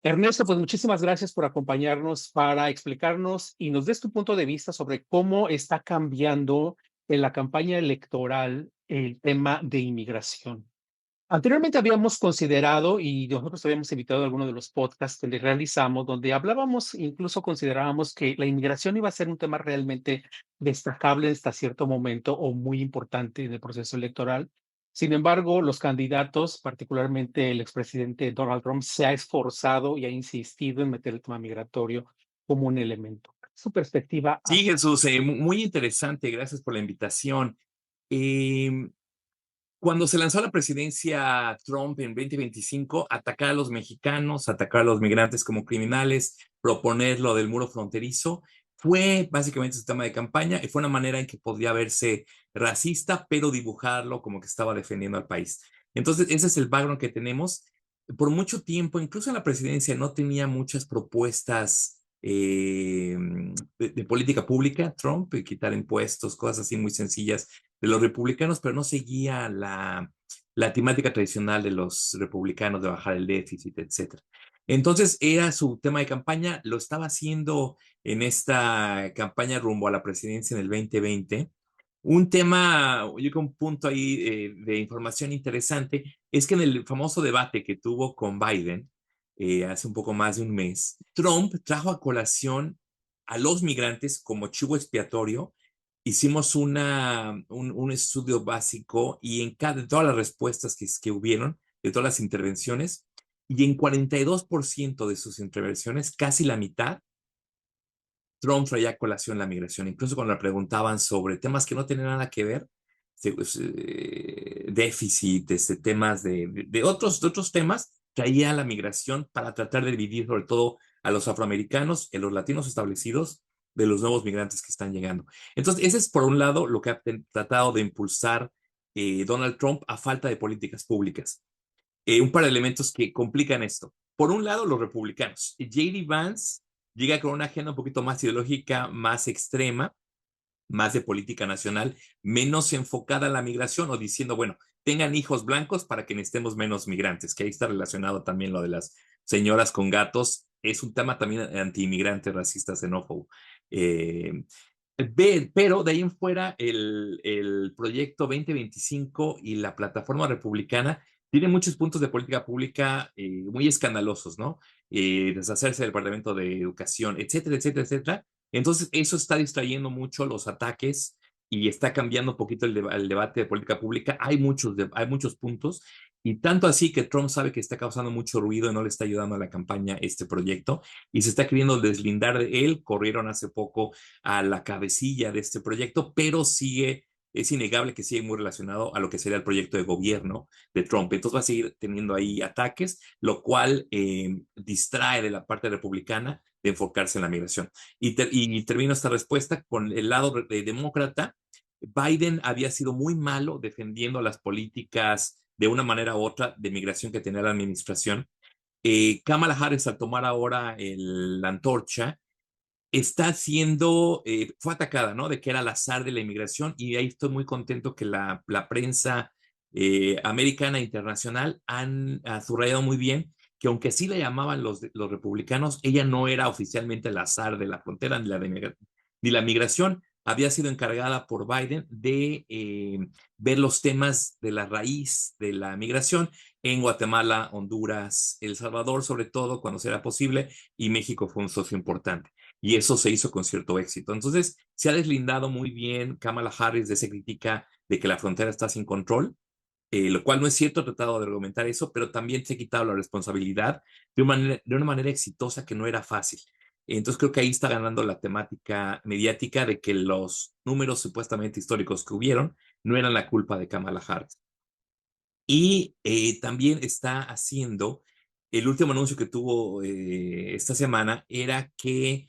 Ernesto, pues muchísimas gracias por acompañarnos para explicarnos y nos des tu punto de vista sobre cómo está cambiando en la campaña electoral el tema de inmigración. Anteriormente habíamos considerado, y nosotros habíamos invitado a algunos de los podcasts que le realizamos, donde hablábamos, incluso considerábamos que la inmigración iba a ser un tema realmente destacable hasta cierto momento o muy importante en el proceso electoral. Sin embargo, los candidatos, particularmente el expresidente Donald Trump, se ha esforzado y ha insistido en meter el tema migratorio como un elemento. Su perspectiva. Sí, Jesús, muy interesante, gracias por la invitación. Em, Cuando se lanzó a la presidencia Trump en 2025, atacar a los mexicanos, atacar a los migrantes como criminales, proponer lo del muro fronterizo, fue básicamente su tema de campaña y fue una manera en que podía verse racista, pero dibujarlo como que estaba defendiendo al país. Entonces, ese es el background que tenemos. Por mucho tiempo, incluso en la presidencia, no tenía muchas propuestas de política pública, Trump, quitar impuestos, cosas así muy sencillas de los republicanos, pero no seguía la temática tradicional de los republicanos de bajar el déficit, etcétera. Entonces era su tema de campaña, lo estaba haciendo en esta campaña rumbo a la presidencia en el 2020. Un tema, yo creo que un punto ahí de información interesante es que en el famoso debate que tuvo con Biden hace un poco más de un mes, Trump trajo a colación a los migrantes como chivo expiatorio. Hicimos un estudio básico y de todas las respuestas que hubieron, de todas las intervenciones, y en 42% de sus intervenciones, casi la mitad, Trump traía a colación la migración. Incluso cuando le preguntaban sobre temas que no tenían nada que ver, déficit, temas de otros temas, traía la migración para tratar de dividir sobre todo a los afroamericanos, a los latinos establecidos, de los nuevos migrantes que están llegando. Entonces, ese es por un lado lo que ha tratado de impulsar Donald Trump a falta de políticas públicas. Un par de elementos que complican esto. Por un lado, los republicanos. J.D. Vance llega con una agenda un poquito más ideológica, más extrema, más de política nacional, menos enfocada a la migración o diciendo, bueno, tengan hijos blancos para que necesitemos menos migrantes, que ahí está relacionado también lo de las señoras con gatos. Es un tema también anti-inmigrante, racista, xenófobo. Eh, pero de ahí en fuera, el proyecto 2025 y la plataforma republicana tiene muchos puntos de política pública muy escandalosos, ¿no? Deshacerse del Departamento de Educación, etcétera, etcétera, etcétera. Entonces, eso está distrayendo mucho los ataques y está cambiando un poquito el debate de política pública. Hay muchos puntos y tanto así que Trump sabe que está causando mucho ruido y no le está ayudando a la campaña este proyecto y se está queriendo deslindar de él. Corrieron hace poco a la cabecilla de este proyecto, pero es innegable que sigue muy relacionado a lo que sería el proyecto de gobierno de Trump. Entonces va a seguir teniendo ahí ataques, lo cual distrae de la parte republicana de enfocarse en la migración. Y termino esta respuesta con el lado demócrata. Biden había sido muy malo defendiendo las políticas de una manera u otra de migración que tenía la administración. Kamala Harris, al tomar ahora la antorcha, está siendo, fue atacada, ¿no? De que era el azar de la inmigración y ahí estoy muy contento que la prensa americana e internacional ha subrayado muy bien que aunque sí la llamaban los republicanos, ella no era oficialmente el azar de la frontera ni la migración. Había sido encargada por Biden de ver los temas de la raíz de la migración en Guatemala, Honduras, El Salvador, sobre todo cuando será posible, y México fue un socio importante y eso se hizo con cierto éxito. Entonces, se ha deslindado muy bien Kamala Harris de esa crítica de que la frontera está sin control, lo cual no es cierto, he tratado de argumentar eso, pero también se ha quitado la responsabilidad de una manera exitosa que no era fácil. Entonces creo que ahí está ganando la temática mediática de que los números supuestamente históricos que hubieron no eran la culpa de Kamala Harris. Y también está haciendo, el último anuncio que tuvo esta semana era que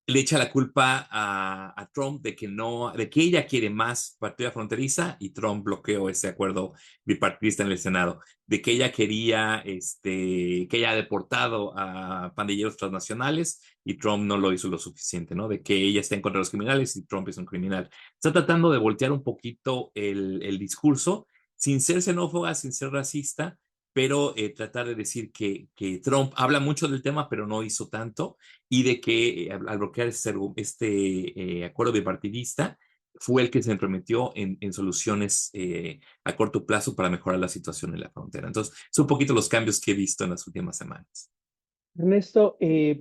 le echa la culpa a Trump de que no, de que ella quiere más partida fronteriza y Trump bloqueó ese acuerdo bipartidista en el Senado, de que ella quería, que ella ha deportado a pandilleros transnacionales y Trump no lo hizo lo suficiente, ¿no? De que ella está en contra de los criminales y Trump es un criminal. Está tratando de voltear un poquito el discurso sin ser xenófoba, sin ser racista, pero tratar de decir que Trump habla mucho del tema, pero no hizo tanto, y de que al bloquear este acuerdo bipartidista, fue el que se prometió en soluciones a corto plazo para mejorar la situación en la frontera. Entonces, son un poquito los cambios que he visto en las últimas semanas. Ernesto,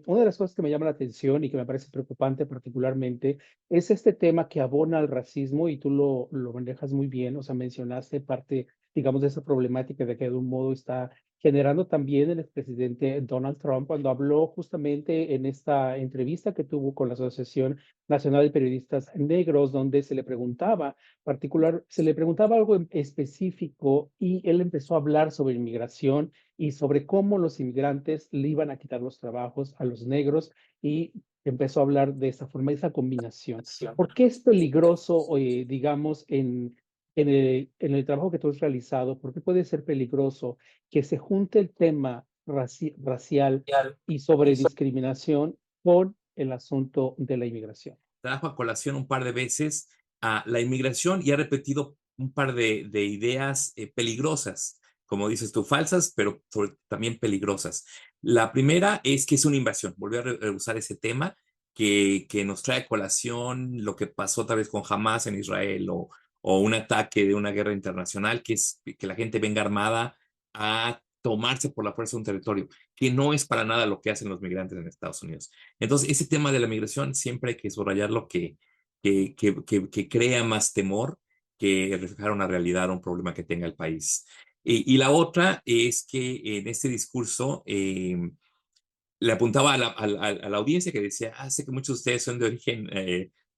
una de las cosas que me llama la atención y que me parece preocupante particularmente es este tema que abona al racismo y tú lo manejas muy bien, o sea, mencionaste parte, digamos, de esa problemática de que de un modo está generando también el expresidente Donald Trump cuando habló justamente en esta entrevista que tuvo con la Asociación Nacional de Periodistas Negros, donde se le preguntaba algo en específico y él empezó a hablar sobre inmigración y sobre cómo los inmigrantes le iban a quitar los trabajos a los negros y empezó a hablar de esa forma, de esa combinación. ¿Por qué es peligroso, digamos, en el trabajo que tú has realizado? ¿Por qué puede ser peligroso que se junte el tema racial y sobre discriminación con el asunto de la inmigración? Trajo a colación un par de veces a la inmigración y ha repetido un par de ideas peligrosas, como dices tú, falsas, pero también peligrosas. La primera es que es una invasión. Volvió a usar ese tema que nos trae a colación lo que pasó tal vez con Hamas en Israel o un ataque de una guerra internacional, que es que la gente venga armada a tomarse por la fuerza un territorio, que no es para nada lo que hacen los migrantes en Estados Unidos. Entonces, ese tema de la migración siempre hay que subrayar lo que crea más temor que reflejar una realidad o un problema que tenga el país. Y la otra es que en este discurso le apuntaba a la audiencia que decía, sé que muchos de ustedes son de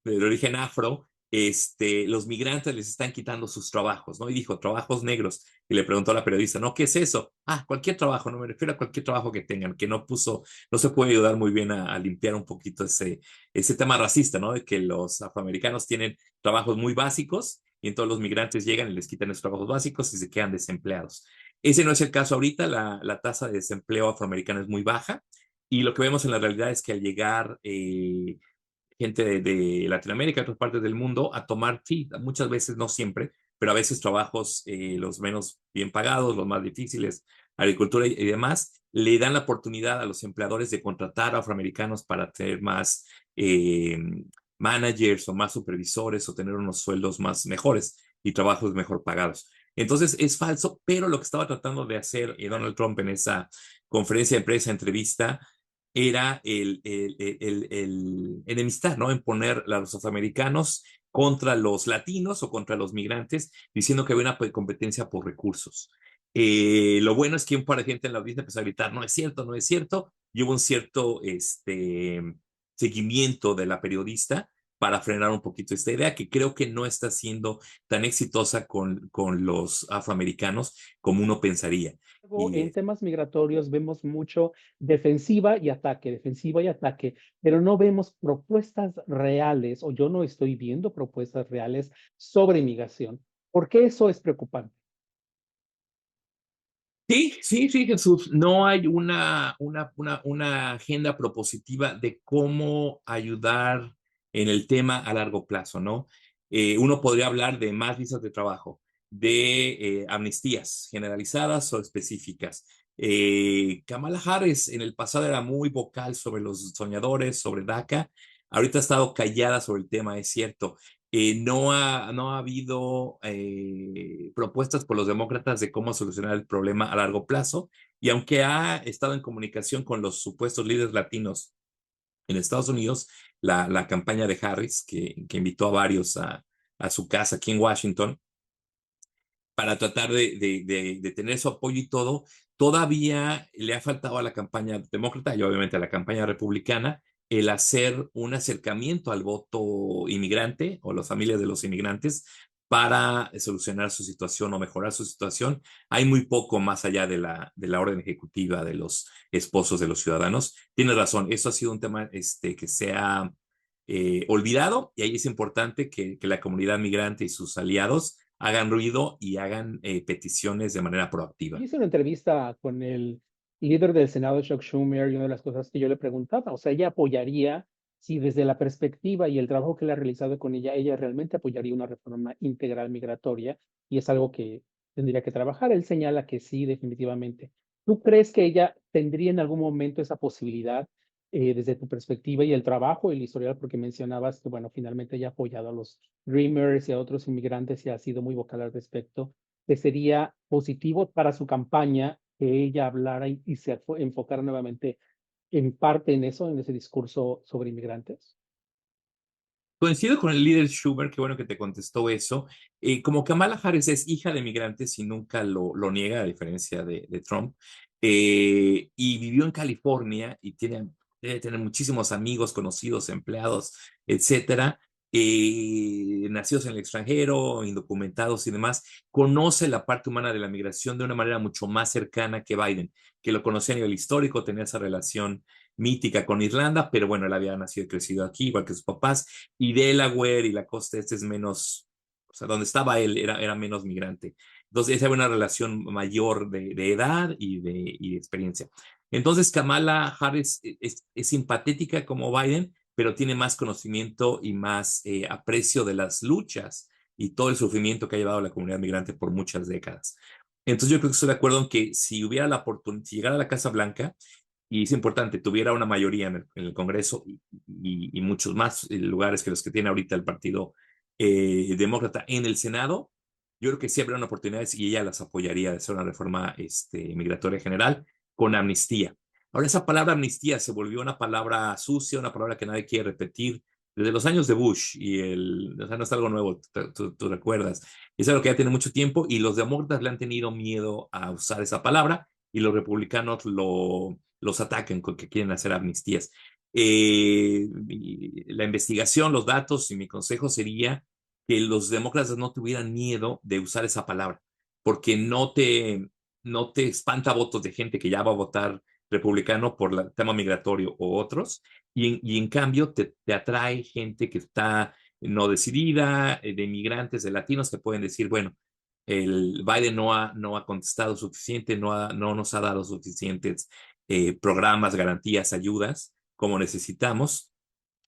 origen afro, los migrantes les están quitando sus trabajos, ¿no? Y dijo, trabajos negros. Y le preguntó a la periodista, ¿no? ¿Qué es eso? Cualquier trabajo, no me refiero a cualquier trabajo que tengan, que no se puede ayudar muy bien a limpiar un poquito ese tema racista, ¿no? De que los afroamericanos tienen trabajos muy básicos y entonces los migrantes llegan y les quitan esos trabajos básicos y se quedan desempleados. Ese no es el caso ahorita, la tasa de desempleo afroamericano es muy baja y lo que vemos en la realidad es que al llegar gente de Latinoamérica, de otras partes del mundo, a tomar, sí, muchas veces, no siempre, pero a veces trabajos los menos bien pagados, los más difíciles, agricultura y demás, le dan la oportunidad a los empleadores de contratar a afroamericanos para tener más eh, managers o más supervisores o tener unos sueldos más mejores y trabajos mejor pagados. Entonces es falso, pero lo que estaba tratando de hacer Donald Trump en esa conferencia de prensa, entrevista, era el enemistar, ¿no? En poner a los afroamericanos contra los latinos o contra los migrantes, diciendo que había una competencia por recursos. Lo bueno es que un par de gente en la audiencia empezó a gritar, no es cierto, no es cierto, y hubo un cierto seguimiento de la periodista para frenar un poquito esta idea, que creo que no está siendo tan exitosa con los afroamericanos como uno pensaría. Luego, Y en temas migratorios vemos mucho defensiva y ataque, pero no vemos propuestas reales, o yo no estoy viendo propuestas reales sobre inmigración. ¿Por qué eso es preocupante? Sí, sí, sí, Jesús. No hay una agenda propositiva de cómo ayudar en el tema a largo plazo, ¿no? Uno podría hablar de más visas de trabajo, de amnistías generalizadas o específicas. Kamala Harris en el pasado era muy vocal sobre los soñadores, sobre DACA. Ahorita ha estado callada sobre el tema, es cierto. No ha habido propuestas por los demócratas de cómo solucionar el problema a largo plazo. Y aunque ha estado en comunicación con los supuestos líderes latinos en Estados Unidos, la campaña de Harris, que invitó a varios a su casa aquí en Washington, para tratar de tener su apoyo y todo, todavía le ha faltado a la campaña demócrata y obviamente a la campaña republicana el hacer un acercamiento al voto inmigrante o las familias de los inmigrantes para solucionar su situación o mejorar su situación. Hay muy poco más allá de la orden ejecutiva de los esposos de los ciudadanos. Tienes razón, eso ha sido un tema que se ha olvidado y ahí es importante que la comunidad migrante y sus aliados hagan ruido y hagan peticiones de manera Yo proactiva. hice una entrevista con el líder del Senado, Chuck Schumer, y una de las cosas que yo le preguntaba, o sea, ella apoyaría, si desde la perspectiva y el trabajo que él ha realizado con ella realmente apoyaría una reforma integral migratoria, y es algo que tendría que trabajar. Él señala que sí, definitivamente. ¿Tú crees que ella tendría en algún momento esa posibilidad, desde tu perspectiva y el trabajo y el historial? Porque mencionabas que, bueno, finalmente ella ha apoyado a los Dreamers y a otros inmigrantes y ha sido muy vocal al respecto, que sería positivo para su campaña que ella hablara y se enfocara nuevamente en parte en eso, en ese discurso sobre inmigrantes. Coincido con el líder Schumer, qué bueno que te contestó eso. Como Kamala Harris es hija de migrantes y nunca lo niega, a diferencia de Trump, y vivió en California y debe tener muchísimos amigos, conocidos, empleados, etcétera, nacidos en el extranjero, indocumentados y demás, conoce la parte humana de la migración de una manera mucho más cercana que Biden, que lo conocía a nivel histórico, tenía esa relación mítica con Irlanda, pero bueno, él había nacido y crecido aquí, igual que sus papás, y Delaware y la costa este es menos, o sea, donde estaba él era menos migrante. Entonces, esa era una relación mayor de edad y de experiencia. Entonces, Kamala Harris es simpatética como Biden, pero tiene más conocimiento y más aprecio de las luchas y todo el sufrimiento que ha llevado la comunidad migrante por muchas décadas. Entonces, yo creo que estoy de acuerdo en que si hubiera la oportunidad, si llegara a la Casa Blanca, y es importante, tuviera una mayoría en el Congreso y muchos más lugares que los que tiene ahorita el Partido Demócrata en el Senado, yo creo que sí habría una oportunidad y ella las apoyaría de hacer una reforma migratoria general con amnistía. Ahora, esa palabra amnistía se volvió una palabra sucia, una palabra que nadie quiere repetir desde los años de Bush o sea, no es algo nuevo, tú recuerdas. Es algo que ya tiene mucho tiempo y los demócratas le han tenido miedo a usar esa palabra y los republicanos los atacan con que quieren hacer amnistías. La investigación, los datos y mi consejo sería que los demócratas no tuvieran miedo de usar esa palabra, porque no te espanta votos de gente que ya va a votar republicano por el tema migratorio o otros, y en cambio te atrae gente que está no decidida, de inmigrantes, de latinos, que pueden decir, bueno, el Biden no ha contestado suficiente, no nos ha dado suficientes programas, garantías, ayudas como necesitamos.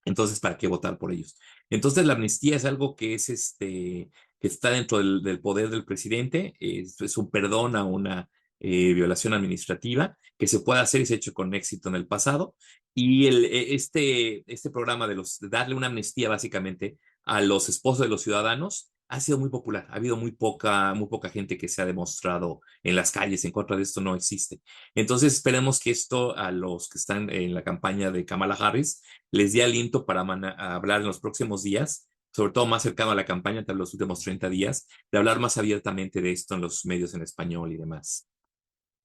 Entonces, ¿para qué votar por ellos? Entonces, la amnistía es algo que está dentro del poder del presidente, es un perdón a una violación administrativa que se puede hacer y se ha hecho con éxito en el pasado. Y este programa de darle una amnistía básicamente a los esposos de los ciudadanos ha sido muy popular. Ha habido muy poca gente que se ha demostrado en las calles en contra de esto, no existe. Entonces, esperemos que esto a los que están en la campaña de Kamala Harris les dé aliento para hablar en los próximos días, sobre todo más cercano a la campaña, entre los últimos 30 días, de hablar más abiertamente de esto en los medios en español y demás.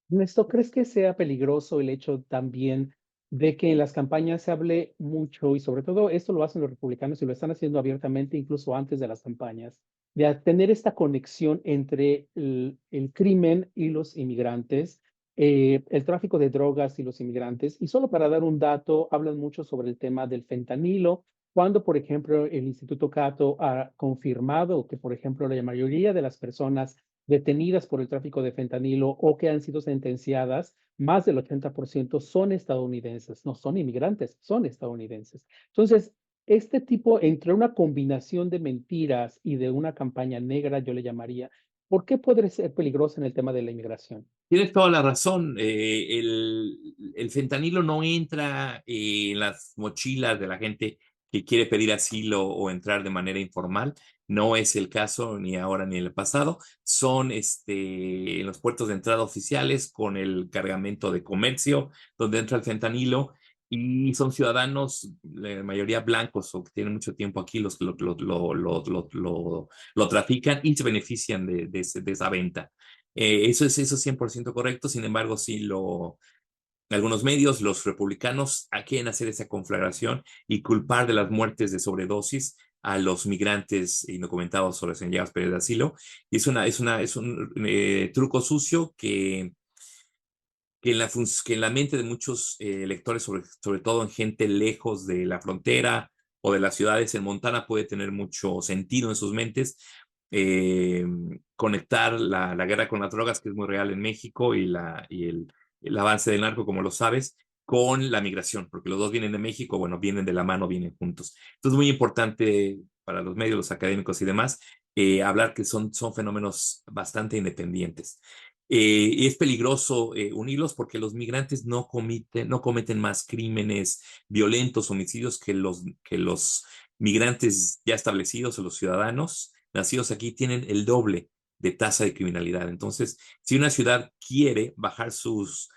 Ernesto, ¿crees que sea peligroso el hecho también de que en las campañas se hable mucho y sobre todo esto lo hacen los republicanos y lo están haciendo abiertamente incluso antes de las campañas, de tener esta conexión entre el crimen y los inmigrantes, el tráfico de drogas y los inmigrantes? Y solo para dar un dato, hablan mucho sobre el tema del fentanilo, cuando, por ejemplo, el Instituto Cato ha confirmado que, por ejemplo, la mayoría de las personas detenidas por el tráfico de fentanilo o que han sido sentenciadas, más del 80% son estadounidenses, no son inmigrantes, son estadounidenses. Entonces, este tipo, entre una combinación de mentiras y de una campaña negra, yo le llamaría, ¿por qué puede ser peligrosa en el tema de la inmigración? Tienes toda la razón. El fentanilo no entra en las mochilas de la gente que quiere pedir asilo o entrar de manera informal. No es el caso ni ahora ni en el pasado. Son en los puertos de entrada oficiales con el cargamento de comercio donde entra el fentanilo, y son ciudadanos, la mayoría blancos o que tienen mucho tiempo aquí, los que lo trafican y se benefician de esa venta. Eso es 100% correcto. Sin embargo, sí, algunos medios, los republicanos, quieren hacer esa conflagración y culpar de las muertes de sobredosis a los migrantes indocumentados o recién llegados a pedir asilo. Y es un truco sucio que en la mente de muchos electores, sobre todo en gente lejos de la frontera o de las ciudades en Montana, puede tener mucho sentido en sus mentes. eh, Conectar la guerra con las drogas, que es muy real en México, y el avance del narco, como lo sabes, con la migración, porque los dos vienen de México, bueno, vienen de la mano, vienen juntos. Entonces, muy importante para los medios, los académicos y demás, hablar que son fenómenos bastante independientes. Y es peligroso unirlos porque los migrantes no cometen más crímenes violentos, homicidios que los migrantes ya establecidos o los ciudadanos nacidos aquí tienen el doble de tasa de criminalidad. Entonces, si una ciudad quiere bajar sus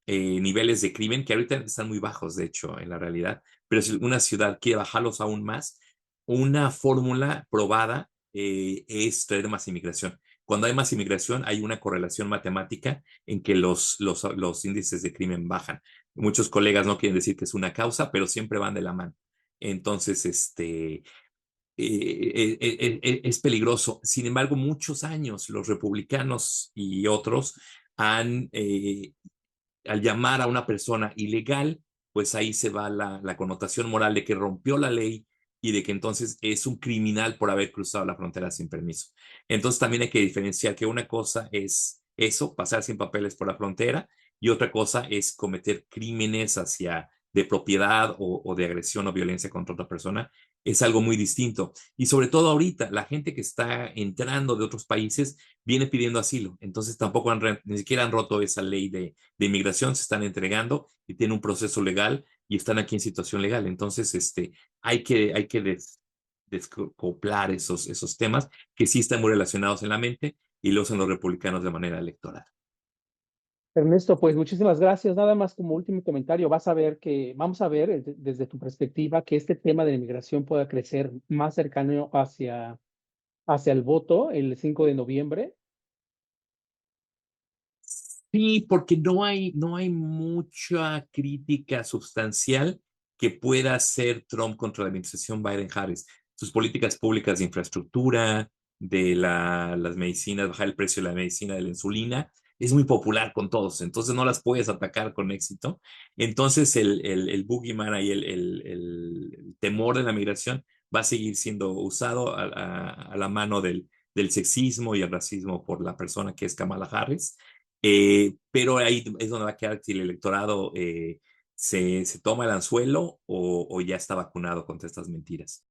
niveles de crimen, que ahorita están muy bajos, de hecho, en la realidad, pero si una ciudad quiere bajarlos aún más, una fórmula probada es traer más inmigración. Cuando hay más inmigración, hay una correlación matemática en que los índices de crimen bajan. Muchos colegas no quieren decir que es una causa, pero siempre van de la mano. Entonces, es peligroso. Sin embargo, muchos años los republicanos y otros han al llamar a una persona ilegal, pues ahí se va la connotación moral de que rompió la ley y de que entonces es un criminal por haber cruzado la frontera sin permiso. Entonces también hay que diferenciar que una cosa es eso, pasar sin papeles por la frontera, y otra cosa es cometer crímenes hacia de propiedad o de agresión o violencia contra otra persona. Es algo muy distinto. Y sobre todo ahorita, la gente que está entrando de otros países viene pidiendo asilo. Entonces tampoco ni siquiera han roto esa ley de inmigración, se están entregando y tienen un proceso legal y están aquí en situación legal. Entonces, hay que descoplar esos temas que sí están muy relacionados en la mente y lo usan los republicanos de manera electoral. Ernesto, pues muchísimas gracias. Nada más como último comentario, vamos a ver desde tu perspectiva que este tema de la inmigración pueda crecer más cercano hacia el voto el 5 de noviembre. Sí, porque no hay mucha crítica sustancial que pueda hacer Trump contra la administración Biden-Harris. Sus políticas públicas de infraestructura, de las medicinas, bajar el precio de la medicina, de la insulina, es muy popular con todos, entonces no las puedes atacar con éxito. Entonces el boogeyman y el temor de la migración va a seguir siendo usado a la mano del sexismo y el racismo por la persona que es Kamala Harris. Pero ahí es donde va a quedar si el electorado se toma el anzuelo o ya está vacunado contra estas mentiras.